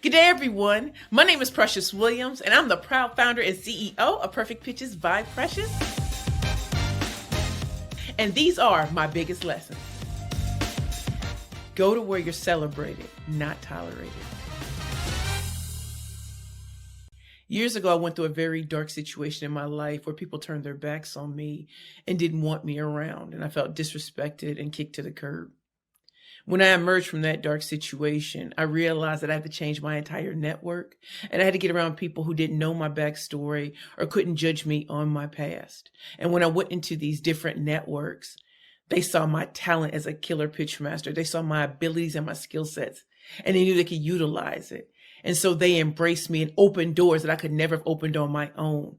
Good day, everyone. My name is Precious Willams, and I'm the proud founder and CEO of Perfect Pitches by Precious. And these are my biggest lessons. Go to where you're celebrated, not tolerated. Years ago, I went through a very dark situation in my life where people turned their backs on me and didn't want me around, and I felt disrespected and kicked to the curb. When I emerged from that dark situation, I realized that I had to change my entire network, and I had to get around people who didn't know my backstory or couldn't judge me on my past. And when I went into these different networks, they saw my talent as a killer pitch master. They saw my abilities and my skill sets, and they knew they could utilize it. And so they embraced me and opened doors that I could never have opened on my own.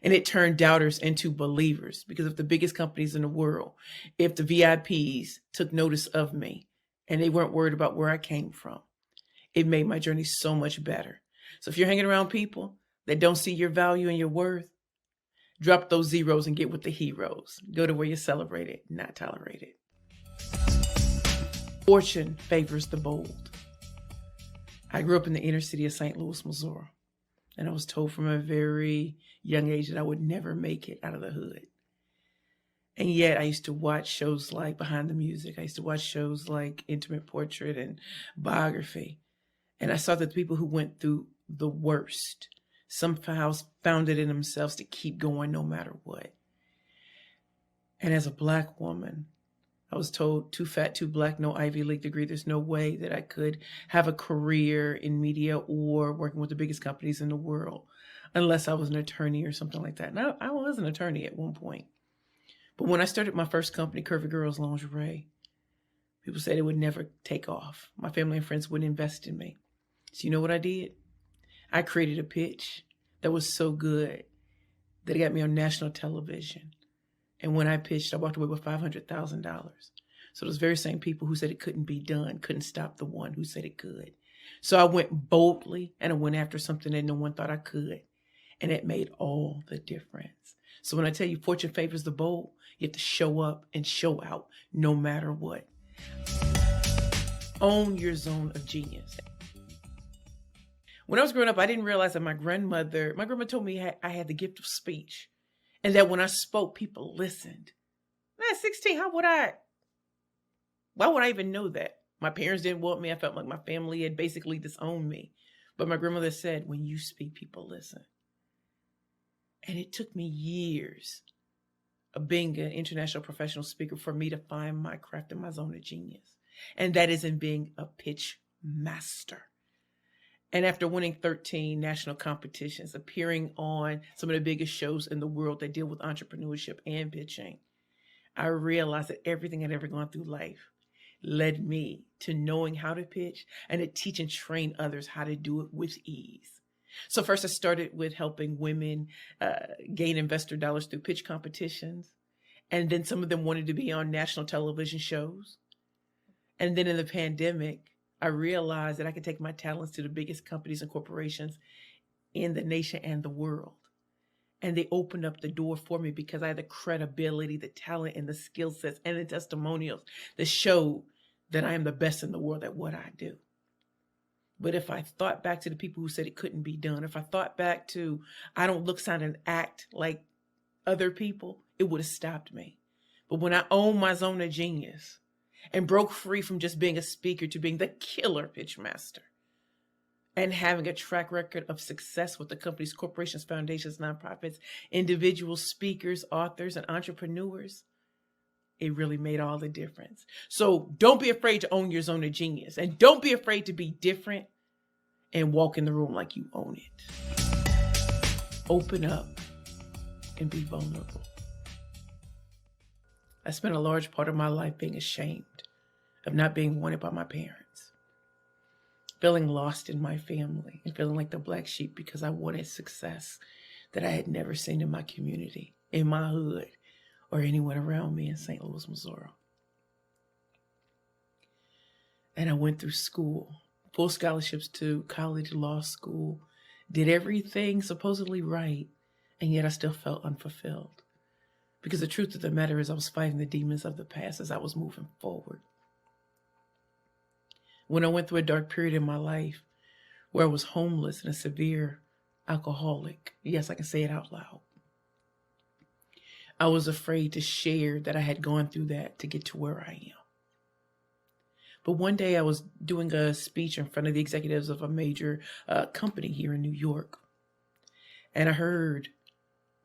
And it turned doubters into believers, because if the biggest companies in the world, if the VIPs took notice of me, and they weren't worried about where I came from, it made my journey so much better. So if you're hanging around people that don't see your value and your worth, drop those zeros and get with the heroes. Go to where you're celebrated, not tolerated. Fortune favors the bold. I grew up in the inner city of St. Louis, Missouri, and I was told from a very young age that I would never make it out of the hood. And yet I used to watch shows like Behind the Music. I used to watch shows like Intimate Portrait and Biography. And I saw that the people who went through the worst somehow found it in themselves to keep going no matter what. And as a Black woman, I was told, too fat, too Black, no Ivy League degree. There's no way that I could have a career in media or working with the biggest companies in the world unless I was an attorney or something like that. And I was an attorney at one point. But when I started my first company, Curvy Girls Lingerie, people said it would never take off. My family and friends wouldn't invest in me. So you know what I did? I created a pitch that was so good that it got me on national television. And when I pitched, I walked away with $500,000. So those very same people who said it couldn't be done couldn't stop the one who said it could. So I went boldly and I went after something that no one thought I could. And it made all the difference. So when I tell you fortune favors the bold, you have to show up and show out no matter what. Own your zone of genius. When I was growing up, I didn't realize that my grandma told me I had the gift of speech, and that when I spoke, people listened. At 16, why would I even know that? My parents didn't want me. I felt like my family had basically disowned me. But my grandmother said, when you speak, people listen. And it took me years of being an international professional speaker for me to find my craft and my zone of genius. And that is in being a pitch master. And after winning 13 national competitions, appearing on some of the biggest shows in the world that deal with entrepreneurship and pitching, I realized that everything I'd ever gone through life led me to knowing how to pitch and to teach and train others how to do it with ease. So first I started with helping women gain investor dollars through pitch competitions. And then some of them wanted to be on national television shows. And then in the pandemic, I realized that I could take my talents to the biggest companies and corporations in the nation and the world. And they opened up the door for me because I had the credibility, the talent, and the skill sets and the testimonials that showed that I am the best in the world at what I do. But if I thought back to the people who said it couldn't be done, if I thought back to I don't look, sound, and act like other people, it would have stopped me. But when I owned my zone of genius and broke free from just being a speaker to being the killer pitch master and having a track record of success with the companies, corporations, foundations, nonprofits, individuals, speakers, authors, and entrepreneurs, it really made all the difference. So don't be afraid to own your zone of genius, and don't be afraid to be different and walk in the room like you own it. Open up and be vulnerable. I spent a large part of my life being ashamed of not being wanted by my parents, feeling lost in my family and feeling like the black sheep because I wanted success that I had never seen in my community, in my hood, or anyone around me in St. Louis, Missouri. And I went through school, full scholarships to college, law school, did everything supposedly right, and yet I still felt unfulfilled. Because the truth of the matter is I was fighting the demons of the past as I was moving forward. When I went through a dark period in my life where I was homeless and a severe alcoholic. Yes, I can say it out loud. I was afraid to share that I had gone through that to get to where I am. But one day I was doing a speech in front of the executives of a major company here in New York. And I heard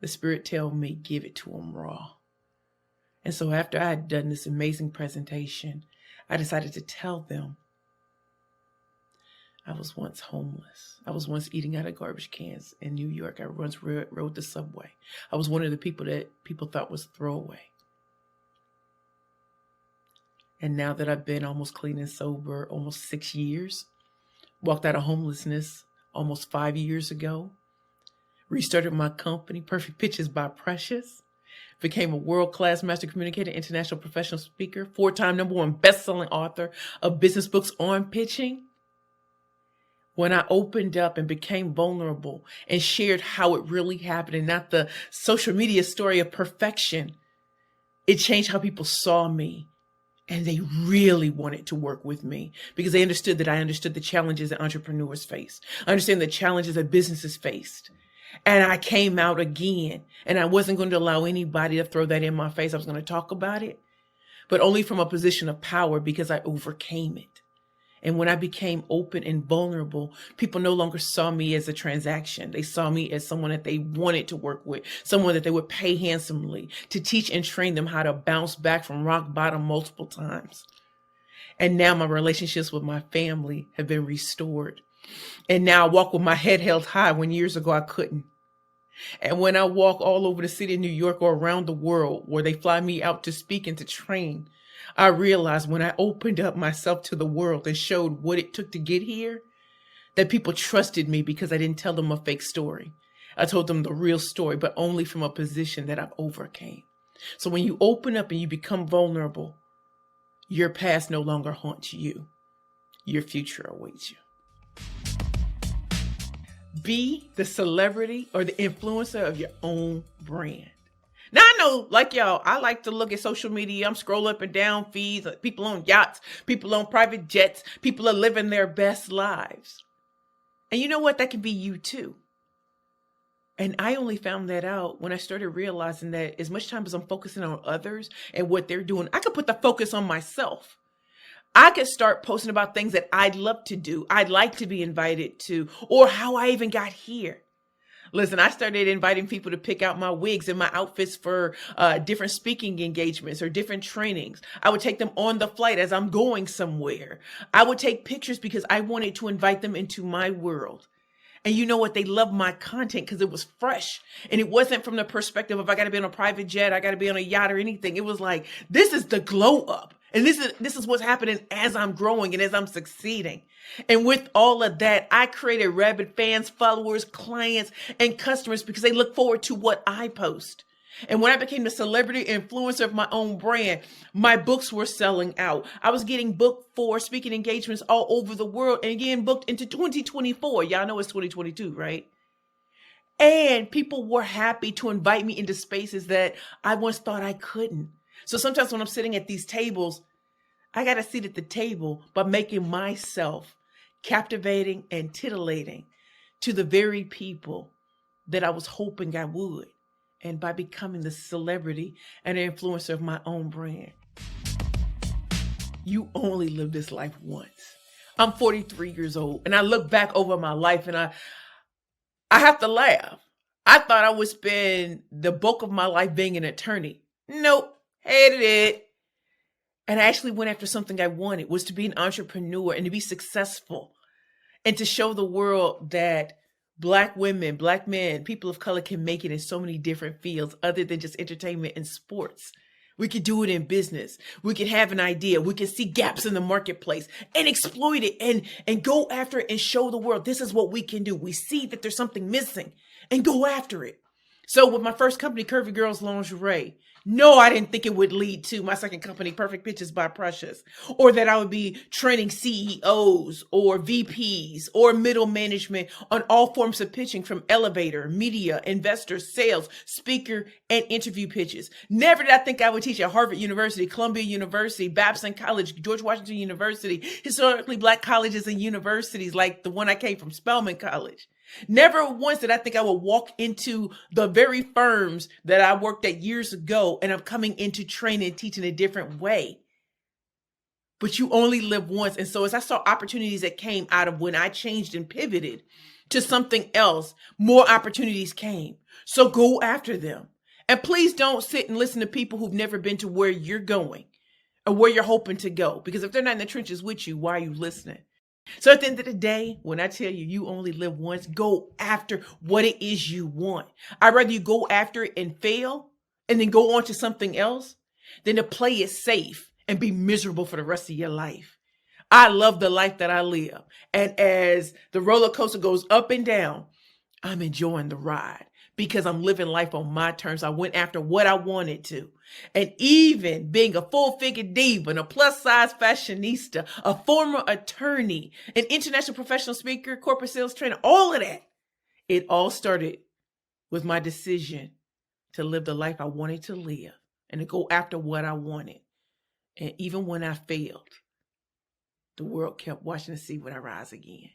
the Spirit tell me, give it to them raw. And so after I had done this amazing presentation, I decided to tell them I was once homeless. I was once eating out of garbage cans in New York. I once rode the subway. I was one of the people that people thought was throwaway. And now that I've been almost clean and sober, almost 6 years, walked out of homelessness almost 5 years ago, restarted my company, Perfect Pitches by Precious, became a world-class master communicator, international professional speaker, 4-time #1 best-selling author of business books on pitching. When I opened up and became vulnerable and shared how it really happened and not the social media story of perfection, it changed how people saw me. And they really wanted to work with me because they understood that I understood the challenges that entrepreneurs face. I understand the challenges that businesses faced. And I came out again, and I wasn't going to allow anybody to throw that in my face. I was going to talk about it, but only from a position of power because I overcame it. And when I became open and vulnerable, people no longer saw me as a transaction. They saw me as someone that they wanted to work with, someone that they would pay handsomely to teach and train them how to bounce back from rock bottom multiple times. And now my relationships with my family have been restored. And now I walk with my head held high when years ago I couldn't. And when I walk all over the city of New York or around the world where they fly me out to speak and to train, I realized when I opened up myself to the world and showed what it took to get here, that people trusted me because I didn't tell them a fake story. I told them the real story, but only from a position that I've overcame. So when you open up and you become vulnerable, your past no longer haunts you. Your future awaits you. Be the celebrity or the influencer of your own brand. Now, I know, like y'all, I like to look at social media. I'm scrolling up and down feeds, people on yachts, people on private jets, people are living their best lives. And you know what? That can be you too. And I only found that out when I started realizing that as much time as I'm focusing on others and what they're doing, I could put the focus on myself. I could start posting about things that I'd love to do, I'd like to be invited to, or how I even got here. Listen, I started inviting people to pick out my wigs and my outfits for different speaking engagements or different trainings. I would take them on the flight as I'm going somewhere. I would take pictures because I wanted to invite them into my world. And you know what? They loved my content because it was fresh. And it wasn't from the perspective of I got to be on a private jet, I got to be on a yacht or anything. It was like, this is the glow up. And this is what's happening as I'm growing and as I'm succeeding. And with all of that, I created rabid fans, followers, clients, and customers because they look forward to what I post. And when I became the celebrity influencer of my own brand, my books were selling out. I was getting booked for speaking engagements all over the world and getting booked into 2024. Y'all know it's 2022, right? And people were happy to invite me into spaces that I once thought I couldn't. So sometimes when I'm sitting at these tables, I got a seat at the table by making myself captivating and titillating to the very people that I was hoping I would. And by becoming the celebrity and an influencer of my own brand. You only live this life once. I'm 43 years old and I look back over my life and I have to laugh. I thought I would spend the bulk of my life being an attorney. Nope. Hated it. And I actually went after something I wanted, was to be an entrepreneur and to be successful and to show the world that Black women, Black men, people of color can make it in so many different fields other than just entertainment and sports. We could do it in business. We could have an idea. We could see gaps in the marketplace and exploit it and go after it and show the world this is what we can do. We see that there's something missing and go after it. So with my first company, Curvy Girls Lingerie, No, I didn't think it would lead to my second company, Perfect Pitches by Precious, or that I would be training CEOs or VPs or middle management on all forms of pitching from elevator, media, investor, sales, speaker, and interview pitches. Never did I think I would teach at Harvard University, Columbia University, Babson College, George Washington University, historically Black colleges and universities like the one I came from, Spelman College. Never once did I think I would walk into the very firms that I worked at years ago and I'm coming into training and teaching a different way. But you only live once. And so as I saw opportunities that came out of when I changed and pivoted to something else, more opportunities came. So go after them. And please don't sit and listen to people who've never been to where you're going or where you're hoping to go. Because if they're not in the trenches with you, why are you listening? So at the end of the day, when I tell you, you only live once, go after what it is you want. I'd rather you go after it and fail and then go on to something else than to play it safe and be miserable for the rest of your life. I love the life that I live. And as the roller coaster goes up and down, I'm enjoying the ride because I'm living life on my terms. I went after what I wanted to. And even being a full-figure diva and a plus-size fashionista, a former attorney, an international professional speaker, corporate sales trainer, all of that, it all started with my decision to live the life I wanted to live and to go after what I wanted. And even when I failed, the world kept watching to see would I rise again.